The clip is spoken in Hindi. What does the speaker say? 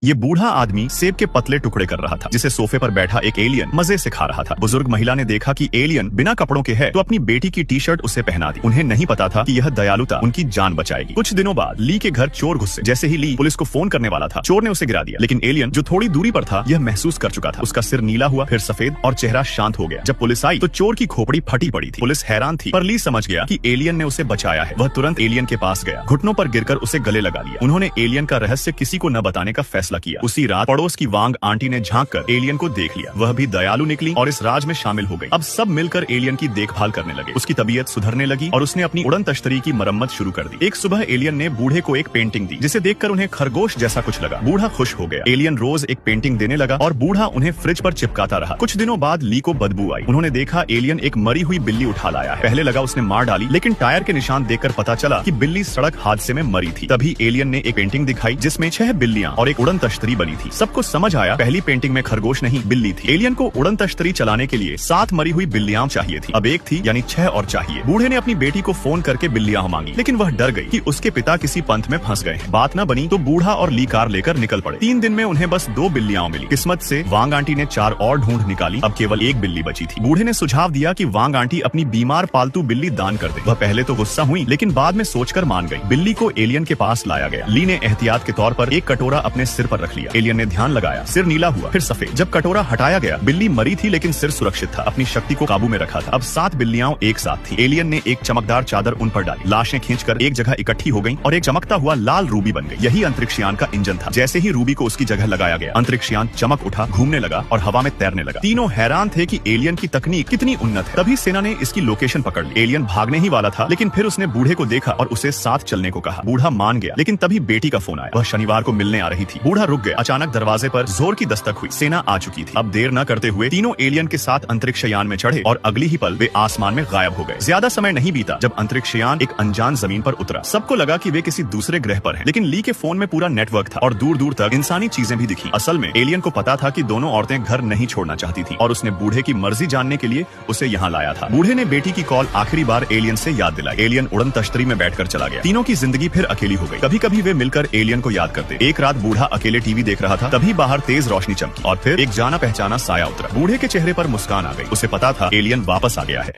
ये बूढ़ा आदमी सेब के पतले टुकड़े कर रहा था, जिसे सोफे पर बैठा एक एलियन मजे से खा रहा था। बुजुर्ग महिला ने देखा कि एलियन बिना कपड़ों के है, तो अपनी बेटी की टी शर्ट उसे पहना दी। उन्हें नहीं पता था कि यह दयालुता उनकी जान बचाएगी। कुछ दिनों बाद ली के घर चोर घुसे। जैसे ही ली पुलिस को फोन करने वाला था, चोर ने उसे गिरा दिया। लेकिन एलियन, जो थोड़ी दूरी पर था, यह महसूस कर चुका था। उसका सिर नीला हुआ, फिर सफेद, और चेहरा शांत हो गया। जब पुलिस आई तो चोर की खोपड़ी फटी पड़ी थी। पुलिस हैरान थी, पर ली समझ गया कि एलियन ने उसे बचाया है। वह तुरंत एलियन के पास गया, घुटनों पर गिरकर उसे गले लगा लिया। उन्होंने एलियन का रहस्य किसी को न बताने का फैसला किया। उसी रात पड़ोस की वांग आंटी ने झांक कर एलियन को देख लिया। वह भी दयालु निकली और इस राज में शामिल हो गई। अब सब मिलकर एलियन की देखभाल करने लगे। उसकी तबीयत सुधरने लगी और उसने अपनी उड़न तश्तरी की मरम्मत शुरू कर दी। एक सुबह एलियन ने बूढ़े को एक पेंटिंग दी, जिसे देखकर उन्हें खरगोश जैसा कुछ लगा। बूढ़ा खुश हो गया। एलियन रोज एक पेंटिंग देने लगा और बूढ़ा उन्हें फ्रिज पर चिपकाता रहा। कुछ दिनों बाद ली को बदबू आई। उन्होंने देखा एलियन एक मरी हुई बिल्ली उठा लाया है। पहले लगा उसने मार डाली, लेकिन टायर के निशान देखकर पता चला कि बिल्ली सड़क हादसे में मरी थी। तभी एलियन ने एक पेंटिंग दिखाई, जिसमें 6 बिल्लियां और एक उड़न तश्तरी बनी थी। सबको समझ आया पहली पेंटिंग में खरगोश नहीं, बिल्ली थी। एलियन को उड़न तश्तरी चलाने के लिए 7 मरी हुई बिल्लियां चाहिए थी। अब एक थी, यानी 6 और चाहिए। बूढ़े ने अपनी बेटी को फोन करके बिल्लियां मांगी, लेकिन वह डर गई कि उसके पिता किसी पंथ में फंस गए हैं। बात न बनी तो बूढ़ा और ली कार लेकर निकल पड़े। 3 दिन में उन्हें बस 2 बिल्लियां मिली। किस्मत से वांग आंटी ने 4 और ढूंढ निकाली। अब केवल 1 बिल्ली बची थी। बूढ़े ने सुझाव दिया कि वांग आंटी अपनी बीमार पालतू बिल्ली दान कर दे। वह पहले तो गुस्सा हुई, लेकिन बाद में सोचकर मान गई। बिल्ली को एलियन के पास लाया गया। ली ने एहतियात के तौर पर एक कटोरा अपने सिर पर रख लिया। एलियन ने ध्यान लगाया, सिर नीला हुआ, फिर सफेद। जब कटोरा हटाया गया, बिल्ली मरी थी, लेकिन सिर सुरक्षित था। अपनी शक्ति को काबू में रखा था। अब 7 बिल्लियां एक साथ थी। एलियन ने एक चमकदार चादर उन पर डाली। लाशें खींचकर एक जगह इकट्ठी हो गईं और एक चमकता हुआ लाल रूबी बन गई। यही अंतरिक्षयान का इंजन था। जैसे ही रूबी को उसकी जगह लगाया गया, अंतरिक्षयान चमक उठा, घूमने लगा और हवा में तैरने लगा। तीनों हैरान थे कि एलियन की तकनीक कितनी उन्नत है। तभी सेना ने इसकी लोकेशन पकड़ ली। एलियन भागने ही वाला था, लेकिन फिर उसने बूढ़े को देखा और उसे साथ चलने को कहा। बूढ़ा मान गया, लेकिन तभी बेटी का फोन आया। वह शनिवार को मिलने आ रही थी। बूढ़ा रुक गया। अचानक दरवाजे पर जोर की दस्तक हुई। सेना आ चुकी थी। अब देर न करते हुए तीनों एलियन के साथ अंतरिक्षयान में चढ़े और अगली ही पल वे आसमान में गायब हो गए। ज्यादा समय नहीं बीता जब अंतरिक्षयान एक अनजान जमीन पर उतरा। सबको लगा कि वे किसी दूसरे ग्रह पर हैं, लेकिन ली के फोन में पूरा नेटवर्क था और दूर दूर तक इंसानी चीजें भी दिखी। असल में एलियन को पता था कि दोनों औरतें घर नहीं छोड़ना चाहती थी और उसने बूढ़े की मर्जी जानने के लिए उसे यहाँ लाया था। बूढ़े ने बेटी की कॉल आखिरी बार एलियन से याद दिलाई। एलियन उड़न तश्तरी में बैठकर चला गया। तीनों की जिंदगी फिर अकेली हो गई। कभी कभी वे मिलकर एलियन को याद करते। एक रात बूढ़ा अकेले टीवी देख रहा था, तभी बाहर तेज रोशनी चमकी और फिर एक जाना पहचाना साया उतरा। बूढ़े के चेहरे पर मुस्कान आ गई। उसे पता था एलियन वापस आ गया है।